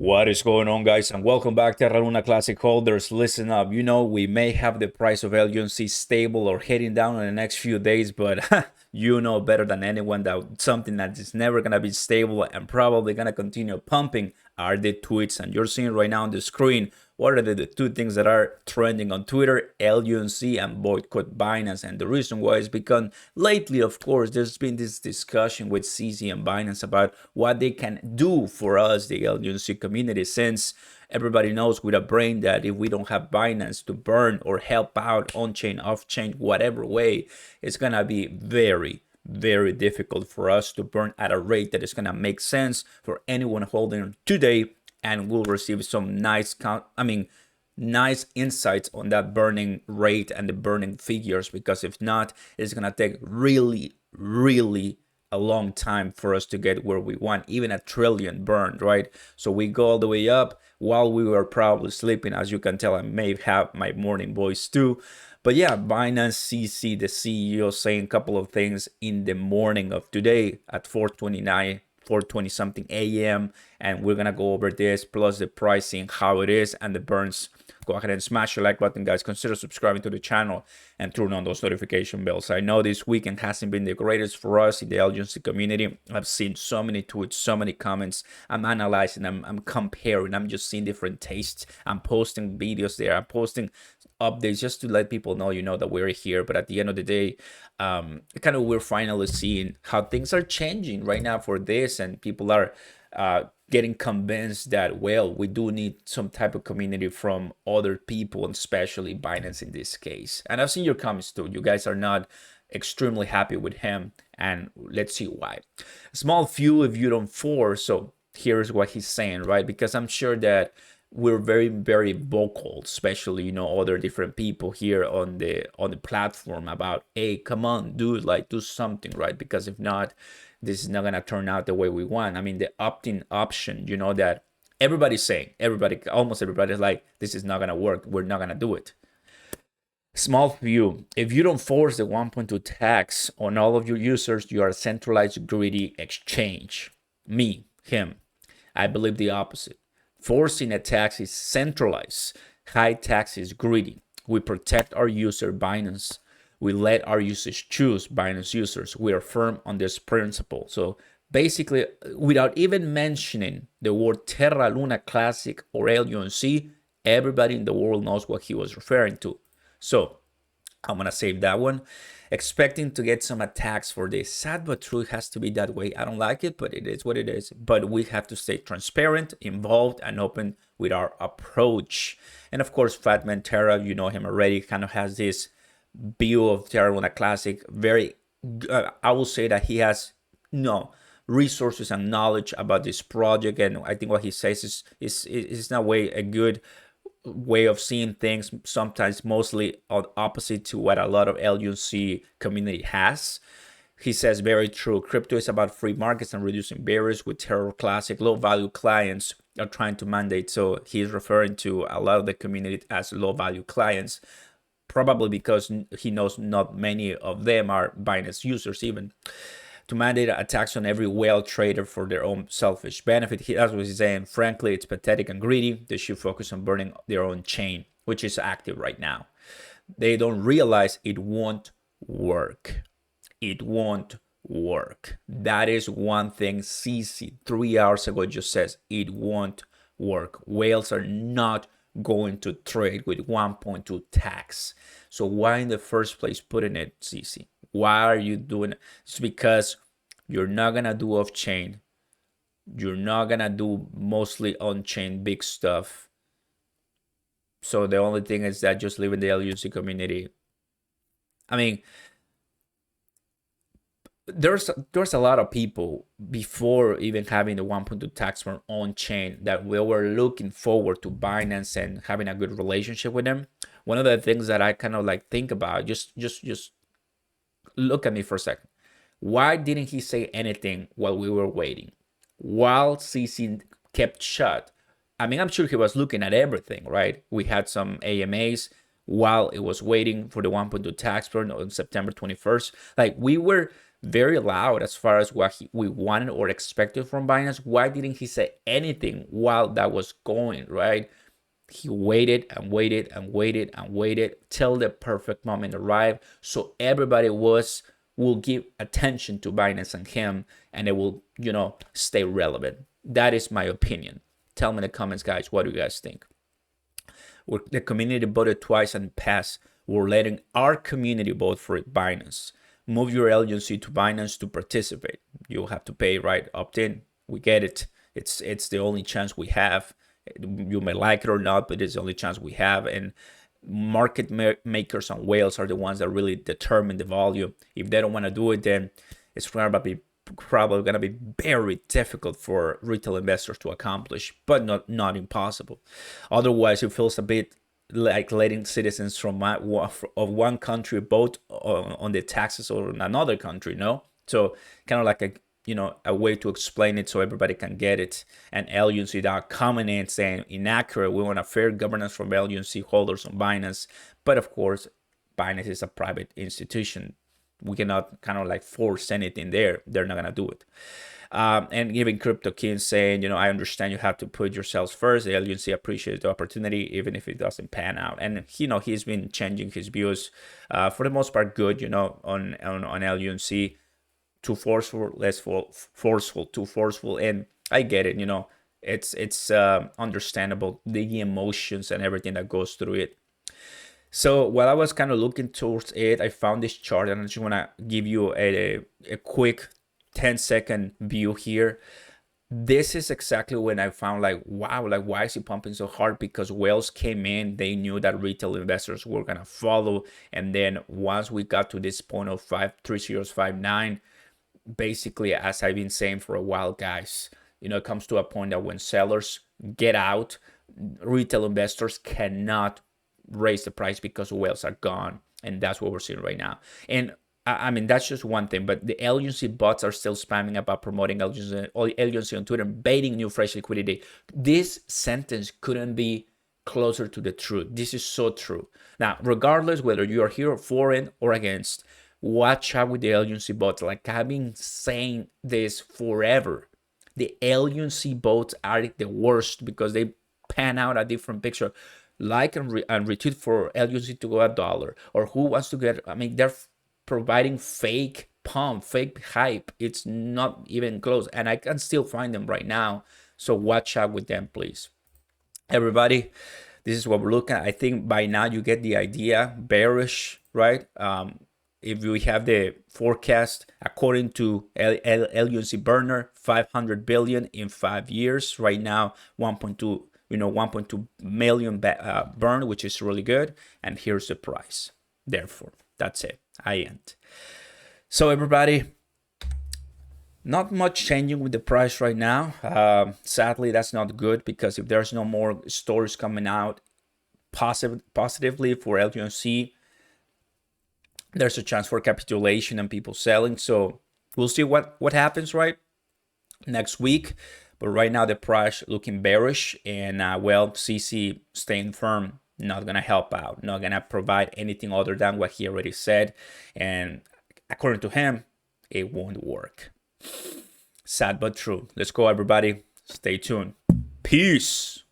What is going on, guys, and welcome back, Terra Luna Classic holders. Listen up, we may have the price of LUNC stable or heading down in the next few days, but you know better than anyone that something that is never gonna be stable and probably gonna continue pumping are the tweets. And you're seeing right now on the screen what are the two things that are trending on Twitter: LUNC and boycott Binance. And the reason why is because lately, of course, there's been this discussion with CZ and Binance about what they can do for us, the LUNC community, since everybody knows with a brain that if we don't have Binance to burn or help out on-chain, off-chain, whatever way, it's gonna be very difficult for us to burn at a rate that is gonna make sense for anyone holding today, and we'll receive some nice insights on that burning rate and the burning figures, because if not, it's gonna take really a long time for us to get where we want, even a trillion burned, right? So we go all the way up while we were probably sleeping. As you can tell, I may have my morning voice too. But yeah, Binance CC, the CEO, saying a couple of things in the morning of today at 4:20 something a.m. and we're gonna go over this plus the pricing, how it is, and the burns. Go ahead and smash the like button, guys. Consider subscribing to the channel and turn on those notification bells. I know this weekend hasn't been the greatest for us in the LGNC community. I've seen so many tweets, so many comments. I'm analyzing, I'm comparing, I'm just seeing different tastes. I'm posting videos there, I'm posting updates just to let people know, that we're here. But at the end of the day, we're finally seeing how things are changing right now for this, and people are getting convinced that, well, we do need some type of community from other people, and especially Binance in this case. And I've seen your comments too. You guys are not extremely happy with him, and let's see why. Small few if you don't force. So here's what he's saying, right? Because I'm sure that we're very vocal, especially other different people here on the platform about, hey, come on, dude, like do something, right? Because if not, this is not gonna turn out the way we want. I mean, the opt-in option, that everybody's saying, almost everybody's like, this is not gonna work, we're not gonna do it. Small view, if you don't force the 1.2 tax on all of your users, you are a centralized greedy exchange. Him, I believe the opposite. Forcing a tax is centralized. High tax is greedy. We protect our user, Binance. We let our users choose, Binance users. We are firm on this principle. So basically, without even mentioning the word Terra Luna Classic or LUNC, everybody in the world knows what he was referring to. So I'm gonna save that one. Expecting to get some attacks for this. Sad but true, it has to be that way. I don't like it, but it is what it is. But we have to stay transparent, involved, and open with our approach. And of course, Fatman Terra, you know him already, kind of has this view of Terra Luna Classic. I will say that he has resources and knowledge about this project, and I think what he says is in a way a good way of seeing things, sometimes mostly opposite to what a lot of LUNC community has. He says, very true, crypto is about free markets and reducing barriers. With Terra Classic, low value clients are trying to mandate. So he's referring to a lot of the community as low value clients, probably because he knows not many of them are Binance users even. To mandate a tax on every whale trader for their own selfish benefit. That's what he's saying. Frankly, it's pathetic and greedy. They should focus on burning their own chain, which is active right now. They don't realize it won't work. It won't work. That is one thing CC 3 hours ago just says. It won't work. Whales are not going to trade with 1.2 tax. So why in the first place putting it, CC? Why are you doing it? It's because you're not gonna do off-chain. You're not gonna do mostly on-chain big stuff. So the only thing is that just live in the LUC community. I mean, there's a lot of people before even having the 1.2 tax from on-chain that we were looking forward to Binance and having a good relationship with them. One of the things that I kind of like think about, just look at me for a second. Why didn't he say anything while we were waiting? While CC kept shut. I mean, I'm sure he was looking at everything, right? We had some AMAs while it was waiting for the 1.2 tax burn on September 21st. Like, we were very loud as far as what we wanted or expected from Binance. Why didn't he say anything while that was going, right? He waited and waited and waited and waited till the perfect moment arrived, so everybody will give attention to Binance and him, and it will, stay relevant. That is my opinion. Tell me in the comments, guys, what do you guys think? The community voted twice and passed. We're letting our community vote for it. Binance. Move your LUNC to Binance to participate. You'll have to pay, right? Opt in. We get it. It's the only chance we have. You may like it or not, but it's the only chance we have. And market makers and whales are the ones that really determine the volume. If they don't want to do it, then it's probably going to be very difficult for retail investors to accomplish, but not impossible. Otherwise, it feels a bit like letting citizens from of one country vote on the taxes of another country, no? So kind of like a way to explain it so everybody can get it. And LUNC coming in saying inaccurate. We want a fair governance from LUNC holders on Binance, but of course, Binance is a private institution. We cannot kind of like force anything there. They're not gonna do it. And even Crypto King saying, I understand you have to put yourselves first. The LUNC appreciates the opportunity, even if it doesn't pan out. And he's been changing his views for the most part, good. On LUNC. Too forceful, less forceful, too forceful, and I get it. It's understandable, the emotions and everything that goes through it. So while I was kind of looking towards it, I found this chart, and I just want to give you a quick 10-second view here. This is exactly when I found like, wow, like why is he pumping so hard? Because whales came in, they knew that retail investors were gonna follow, and then once we got to this point of 53059, basically, as I've been saying for a while, guys, it comes to a point that when sellers get out, retail investors cannot raise the price because whales are gone, and that's what we're seeing right now. And I mean, that's just one thing, but the LUNC bots are still spamming about promoting LUNC on Twitter, baiting new fresh liquidity. This sentence couldn't be closer to the truth. This is so true. Now, regardless whether you are here for it or against, watch out with the LUNC bots. Like I've been saying this forever. The LUNC bots are the worst because they pan out a different picture. Like and retweet for LUNC to go $1, or who wants to get, they're providing fake pump, fake hype. It's not even close, and I can still find them right now. So watch out with them, please. Everybody, this is what we're looking at. I think by now you get the idea. Bearish, right? If we have the forecast according to LUNC burner, 500 billion in 5 years. Right now, 1.2 million burn, which is really good. And here's the price. Therefore, that's it. I end. So everybody, not much changing with the price right now. Sadly, that's not good, because if there's no more stories coming out positively for LUNC, there's a chance for capitulation and people selling. So we'll see what happens right next week. But right now the price looking bearish, and CC staying firm, not gonna help out, not gonna provide anything other than what he already said, and according to him, it won't work. Sad but true. Let's go, everybody. Stay tuned. Peace.